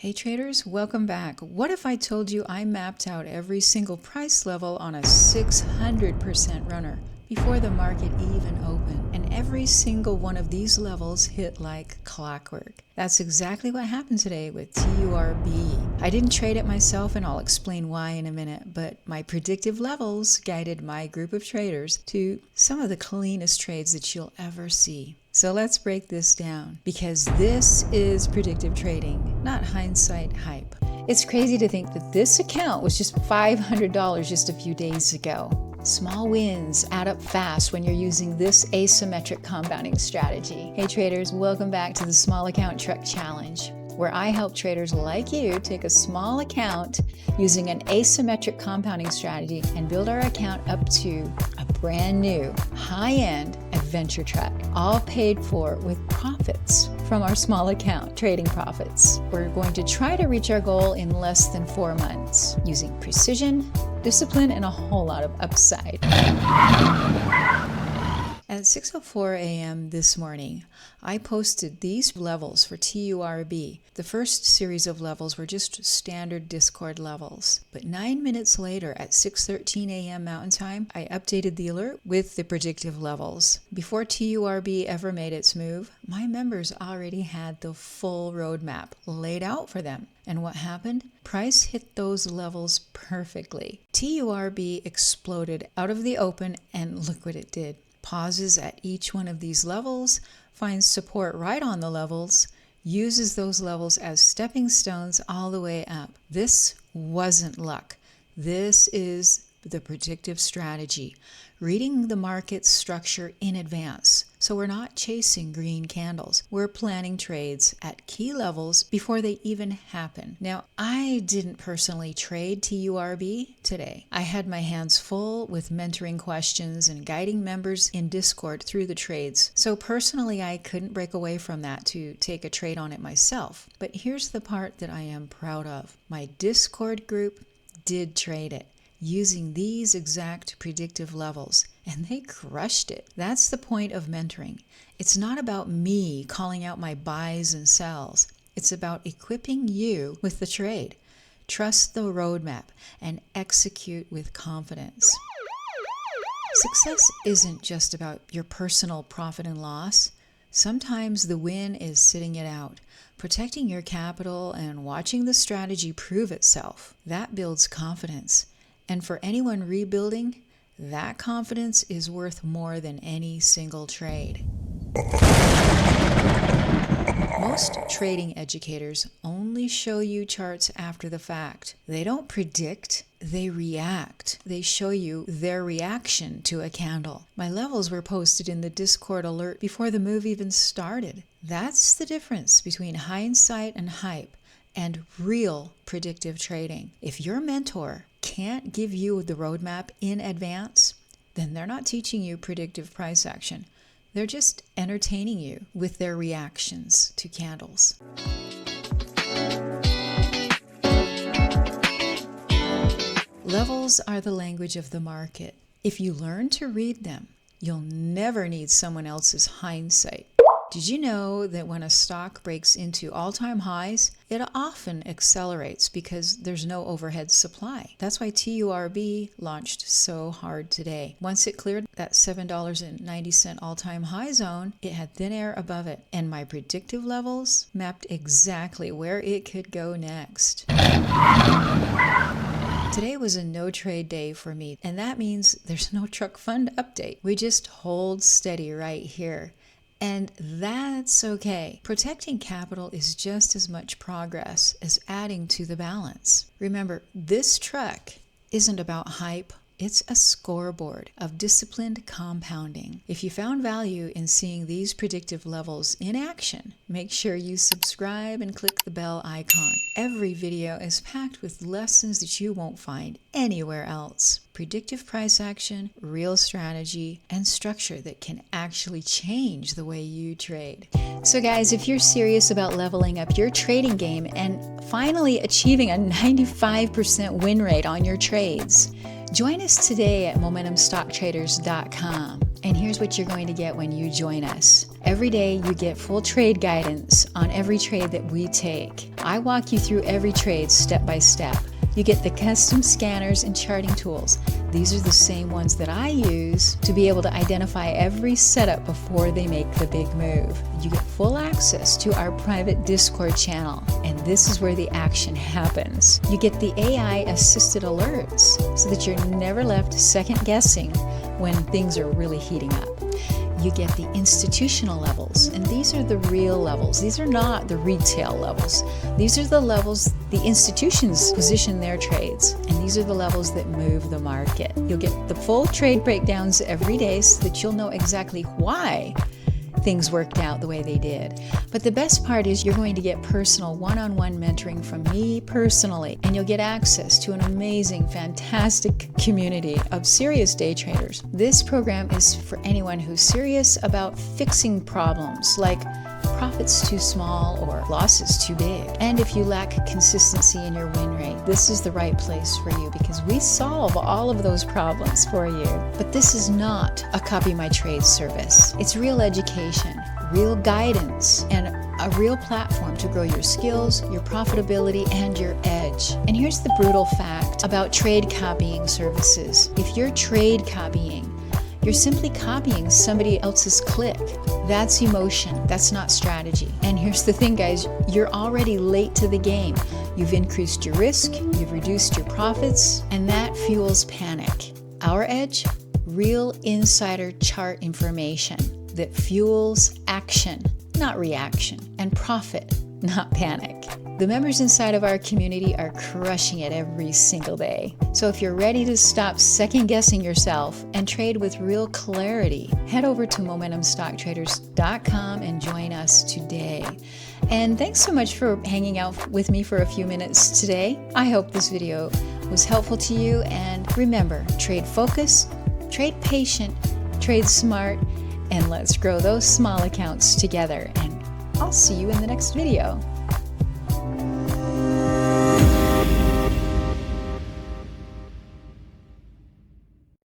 Hey traders, welcome back. What if I told you I mapped out every single price level on a 600% runner before the market even opened, and every single one of these levels hit like clockwork? That's exactly what happened today with TURB. I didn't trade it myself, and I'll explain why in a minute, but my predictive levels guided my group of traders to some of the cleanest trades that you'll ever see. So let's break this down, because this is predictive trading, not hindsight hype. It's crazy to think that this account was just $500 just a few days ago. Small wins add up fast when you're using this asymmetric compounding strategy. Hey traders, welcome back to the Small Account Truck Challenge, where I help traders like you take a small account using an asymmetric compounding strategy and build our account up to a brand new, high-end adventure truck, all paid for with profits from our small account trading profits. We're going to try to reach our goal in less than 4 months using precision, discipline, and a whole lot of upside. At 6:04 a.m. this morning, I posted these levels for TURB. The first series of levels were just standard Discord levels. But 9 minutes later, at 6:13 a.m. Mountain Time, I updated the alert with the predictive levels. Before TURB ever made its move, my members already had the full roadmap laid out for them. And what happened? Price hit those levels perfectly. TURB exploded out of the open, and look what it did. Pauses at each one of these levels, finds support right on the levels, uses those levels as stepping stones all the way up. This wasn't luck. This is the predictive strategy, reading the market's structure in advance. So we're not chasing green candles. We're planning trades at key levels before they even happen. Now, I didn't personally trade TURB today. I had my hands full with mentoring questions and guiding members in Discord through the trades. So personally, I couldn't break away from that to take a trade on it myself. But here's the part that I am proud of. My Discord group did trade it using these exact predictive levels, and they crushed it. That's the point of mentoring. It's not about me calling out my buys and sells. It's about equipping you with the trade. Trust the roadmap and execute with confidence. Success isn't just about your personal profit and loss. Sometimes the win is sitting it out, protecting your capital and watching the strategy prove itself. That builds confidence. And for anyone rebuilding, that confidence is worth more than any single trade. Most trading educators only show you charts after the fact. They don't predict, they react. They show you their reaction to a candle. My levels were posted in the Discord alert before the move even started. That's the difference between hindsight and hype and real predictive trading. If your mentor can't give you the roadmap in advance, then they're not teaching you predictive price action. They're just entertaining you with their reactions to candles. Levels are the language of the market. If you learn to read them, you'll never need someone else's hindsight. Did you know that when a stock breaks into all-time highs, it often accelerates because there's no overhead supply? That's why TURB launched so hard today. Once it cleared that $7.90 all-time high zone, it had thin air above it, and my predictive levels mapped exactly where it could go next. Today was a no-trade day for me, and that means there's no truck fund update. We just hold steady right here. And that's okay. Protecting capital is just as much progress as adding to the balance. Remember, this truck isn't about hype. It's a scoreboard of disciplined compounding. If you found value in seeing these predictive levels in action, make sure you subscribe and click the bell icon. Every video is packed with lessons that you won't find anywhere else. Predictive price action, real strategy, and structure that can actually change the way you trade. So guys, if you're serious about leveling up your trading game and finally achieving a 95% win rate on your trades, join us today at MomentumStockTraders.com. And here's what you're going to get when you join us. Every day you get full trade guidance on every trade that we take. I walk you through every trade step by step. You get the custom scanners and charting tools. These are the same ones that I use to be able to identify every setup before they make the big move. You get full access to our private Discord channel, and this is where the action happens. You get the AI-assisted alerts so that you're never left second guessing when things are really heating up. You get the institutional levels, and these are the real levels. These are not the retail levels. These are the levels the institutions position their trades, and these are the levels that move the market. You'll get the full trade breakdowns every day so that you'll know exactly why things worked out the way they did. But the best part is you're going to get personal one-on-one mentoring from me personally, and you'll get access to an amazing, fantastic community of serious day traders. This program is for anyone who's serious about fixing problems like profits too small or losses too big. And if you lack consistency in your win rate, this is the right place for you because we solve all of those problems for you. But this is not a copy my trade service. It's real education, real guidance, and a real platform to grow your skills, your profitability, and your edge. And here's the brutal fact about trade copying services. If you're trade copying, you're simply copying somebody else's click. That's emotion. That's not strategy. And here's the thing, guys. You're already late to the game. You've increased your risk, you've reduced your profits, and that fuels panic. Our edge? Real insider chart information that fuels action, not reaction, and profit, not panic. The members inside of our community are crushing it every single day. So if you're ready to stop second-guessing yourself and trade with real clarity, head over to MomentumStockTraders.com and join us today. And thanks so much for hanging out with me for a few minutes today. I hope this video was helpful to you. And remember, trade focused, trade patient, trade smart, and let's grow those small accounts together. And I'll see you in the next video.